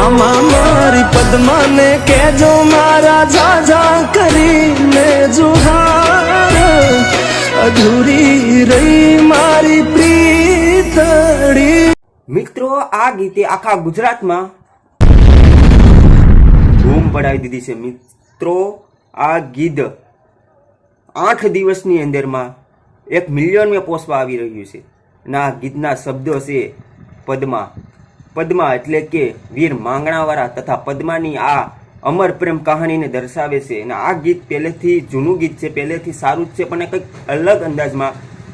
મામા મારી પદ્માને કેજો મારા જાજા કરીને જુહાર અધૂરી રહી મારી પ્રીતડી। મિત્રો આ ગીતે આખા ગુજરાતમાં ધૂમ પડાવી દીધી છે। મિત્રો આ ગીત 8 દિવસની અંદરમાં 1 મિલિયન પહોંચવા આવી રહ્યું છે અને આ ગીતના શબ્દો છે પદ્મા। પદ્મા એટલે કે વીર માંગણાવાળા તથા પદ્માની આ અમર પ્રેમ કહાનીને દર્શાવે છે અને આ ગીત પહેલેથી જૂનું ગીત છે, પહેલેથી સારું જ છે, પણ કંઈક અલગ અંદાજમાં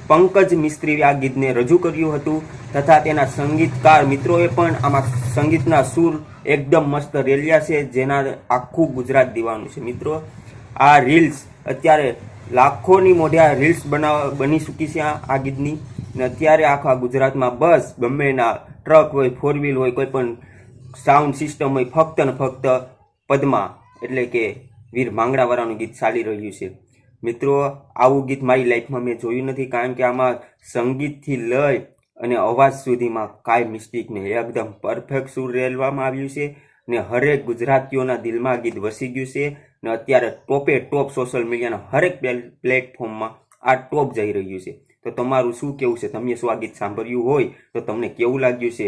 પંકજ મિસ્ત્રીએ આ ગીતને રજૂ કર્યું હતું તથા તેના સંગીતકાર મિત્રોએ પણ આમાં સંગીતના સૂર એકદમ મસ્ત રેલ્યા છે, જેના આખું ગુજરાત દીવાનું છે। મિત્રો આ રીલ્સ અત્યારે લાખોની મોઢા રીલ્સ બની ચૂકી છે આ ગીતની અને અત્યારે આખા ગુજરાતમાં બસ ગમેના ટ્રક હોય, 4 વ્હીલ હોય, કોઈ પણ સાઉન્ડ સિસ્ટમ હોય, ફક્ત ને ફક્ત પદ્મા એટલે કે વીર માંગણાવાળાનું ગીત ચાલી રહ્યું છે। મિત્રો આવું ગીત મારી લાઈફમાં મેં જોયું નથી, કારણ કે આમાં સંગીતથી લય અને અવાજ સુધીમાં કાંઈ મિસ્ટેક નહીં, એકદમ પરફેક્ટ સૂર રેલવામાં આવ્યું છે ને હરેક ગુજરાતીઓના દિલમાં ગીત વસી ગયું છે ને અત્યારે ટોપે ટોપ સોશિયલ મીડિયાના હરેક પ્લેટફોર્મમાં આ ટોપ જઈ રહ્યું છે। તો તમારું શું કેવું છે? તમે શું આ ગીત સાંભળ્યું હોય તો તમને કેવું લાગ્યું છે?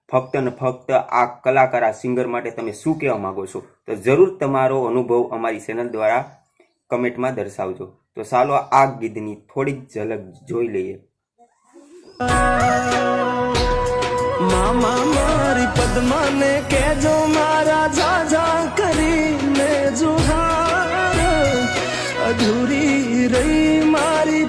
ફક્ત ને ફક્ત આ કલાકાર, આ સિંગર માટે તમે શું કહેવા માંગો છો? તો જરૂર તમારો અનુભવ અમારી ચેનલ દ્વારા કમેન્ટમાં દર્શાવજો। તો ચાલો આ ગીતની થોડીક ઝલક જોઈ લઈએ। મામા મારી પદ્માને કેજો મારા જાજા કરીને જુહાર અધૂરી રહી મારી